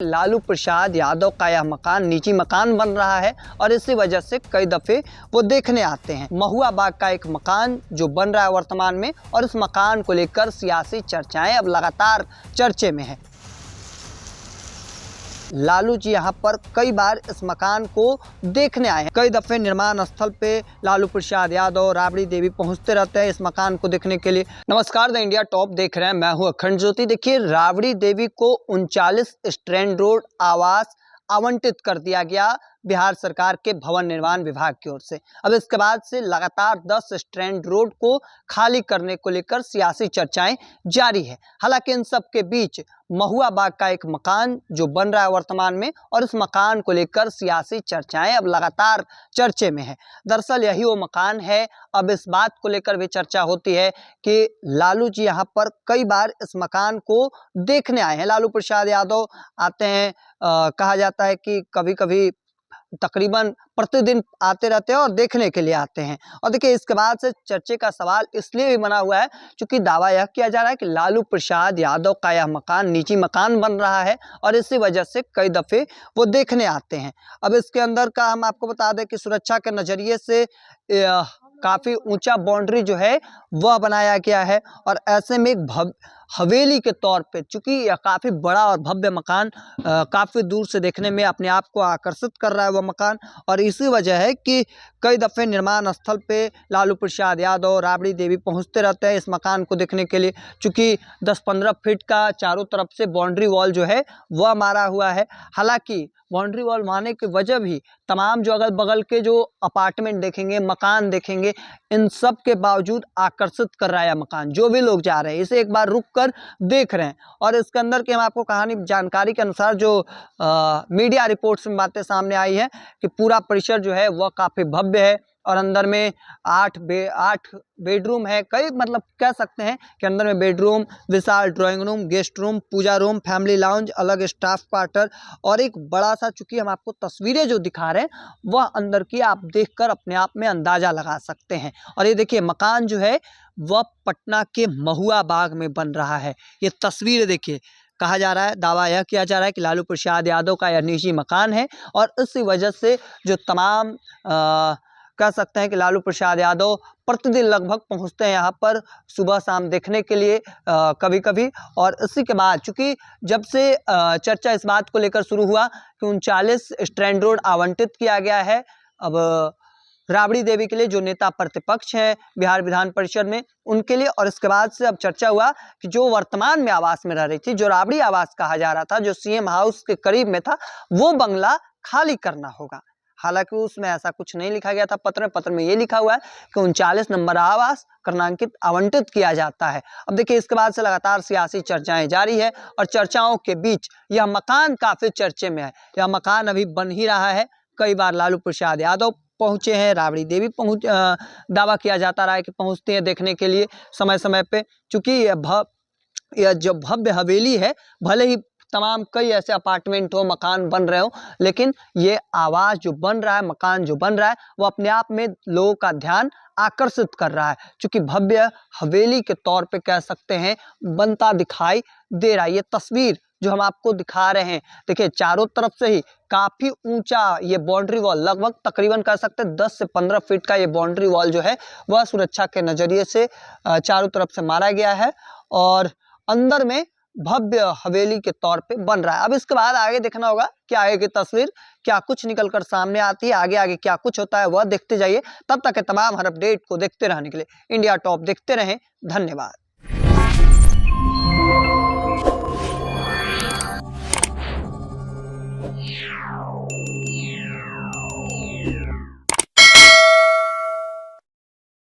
लालू प्रसाद यादव का यह मकान निजी मकान बन रहा है और इसी वजह से कई दफ़े वो देखने आते हैं। महुआ बाग का एक मकान जो बन रहा है वर्तमान में, और इस मकान को लेकर सियासी चर्चाएं अब लगातार चर्चे में हैं। लालू जी यहाँ पर कई बार इस मकान को देखने आए हैं। कई दफ़े निर्माण स्थल पे लालू प्रसाद यादव, राबड़ी देवी पहुँचते रहते हैं इस मकान को देखने के लिए। नमस्कार, द इंडिया टॉप देख रहे हैं, मैं हूँ अखंड ज्योति। देखिए, राबड़ी देवी को 39 स्ट्रैंड रोड आवास आवंटित कर दिया गया बिहार सरकार के भवन निर्माण विभाग की ओर से। अब इसके बाद से लगातार 10 स्ट्रैंड रोड को खाली करने को लेकर सियासी चर्चाएं जारी है। हालांकि इन सब के बीच महुआ बाग का एक मकान जो बन रहा है वर्तमान में, और इस मकान को लेकर सियासी चर्चाएं अब लगातार चर्चे में है। दरअसल यही वो मकान है। अब इस बात को लेकर भी चर्चा होती है कि लालू जी यहाँ पर कई बार इस मकान को देखने आए हैं। लालू प्रसाद यादव आते हैं, कहा जाता है कि कभी कभी तकरीबन प्रतिदिन आते रहते हैं और देखने के लिए आते हैं। और देखिए, इसके बाद से चर्चे का सवाल इसलिए भी बना हुआ है क्योंकि दावा यह किया जा रहा है कि लालू प्रसाद यादव का यह मकान निजी मकान बन रहा है और इसी वजह से कई दफ़े वो देखने आते हैं। अब इसके अंदर का हम आपको बता दें कि सुरक्षा के नज़रिए से काफ़ी ऊंचा बाउंड्री जो है वह बनाया गया है, और ऐसे में एक हवेली के तौर पे, चूँकि यह काफ़ी बड़ा और भव्य मकान काफ़ी दूर से देखने में अपने आप को आकर्षित कर रहा है वह मकान। और इसी वजह है कि कई दफ़े निर्माण स्थल पे लालू प्रसाद यादव, राबड़ी देवी पहुंचते रहते हैं इस मकान को देखने के लिए, चूँकि 10-15 फीट का चारों तरफ से बाउंड्री वॉल जो है वह मारा हुआ है। हालांकि बाउंड्री वॉल मारने की वजह भी तमाम जो अगल बगल के जो अपार्टमेंट देखेंगे, मकान देखेंगे, इन सब के बावजूद आकर्षित कर रहा है मकान। जो भी लोग जा रहे हैं इसे एक बार रुक कर देख रहे हैं। और इसके अंदर की हम आपको कहानी जानकारी के अनुसार जो मीडिया रिपोर्ट्स में बातें सामने आई है कि पूरा परिसर जो है वह काफ़ी भव्य है और अंदर में 8 बेडरूम है। कई मतलब कह सकते हैं कि अंदर में बेडरूम, विशाल ड्राइंग रूम, गेस्ट रूम, पूजा रूम, फैमिली लाउंज, अलग स्टाफ क्वार्टर और एक बड़ा सा, चूँकि हम आपको तस्वीरें जो दिखा रहे हैं वह अंदर की आप देखकर अपने आप में अंदाज़ा लगा सकते हैं। और ये देखिए, मकान जो है वह पटना के महुआ बाग में बन रहा है। ये तस्वीर देखिए, कहा जा रहा है, दावा यह किया जा रहा है कि लालू प्रसाद यादव का यह निजी मकान है और इसी वजह से जो तमाम कह सकते हैं कि लालू प्रसाद यादव प्रतिदिन लगभग पहुंचते हैं यहाँ पर सुबह शाम देखने के लिए कभी कभी। और इसी के बाद चूँकि जब से चर्चा इस बात को लेकर शुरू हुआ कि 39 स्ट्रैंड रोड आवंटित किया गया है अब राबड़ी देवी के लिए, जो नेता प्रतिपक्ष हैं बिहार विधान परिषद में, उनके लिए। और इसके बाद से अब चर्चा हुआ कि जो वर्तमान में आवास में रह रही थी, जो राबड़ी आवास कहा जा रहा था, जो सीएम हाउस के करीब में था, वो बंगला खाली करना होगा। हालांकि उसमें ऐसा कुछ नहीं लिखा गया था। पत्र में ये लिखा हुआ है कि 39 नंबर आवास क्रमांकित आवंटित किया जाता है। अब देखिए, इसके बाद से लगातार सियासी चर्चाएं जारी है और चर्चाओं के बीच यह मकान काफ़ी चर्चे में है। यह मकान अभी बन ही रहा है। कई बार लालू प्रसाद यादव पहुंचे हैं, राबड़ी देवी दावा किया जाता रहा है कि पहुंचते हैं देखने के लिए समय समय पे। चूँकि यह जो भव्य हवेली है, भले ही तमाम कई ऐसे अपार्टमेंट हो, मकान बन रहे हो, लेकिन ये आवास जो बन रहा है, मकान जो बन रहा है, वो अपने आप में लोगों का ध्यान आकर्षित कर रहा है। चूँकि भव्य हवेली के तौर पे कह सकते हैं बनता दिखाई दे रहा है। ये तस्वीर जो हम आपको दिखा रहे हैं, देखिए, चारों तरफ से ही काफ़ी ऊंचा ये बाउंड्री वॉल, लगभग तकरीबन कह सकते हैं 10 से 15 फीट का ये बाउंड्री वॉल जो है वह सुरक्षा के नज़रिए से चारों तरफ से मारा गया है और अंदर में भव्य हवेली के तौर पे बन रहा है। अब इसके बाद आगे देखना होगा कि आगे की तस्वीर क्या कुछ निकल कर सामने आती है, आगे क्या कुछ होता है वह देखते जाइए। तब तक के तमाम हर अपडेट को देखते रहने के लिए इंडिया टॉप देखते रहें। धन्यवाद।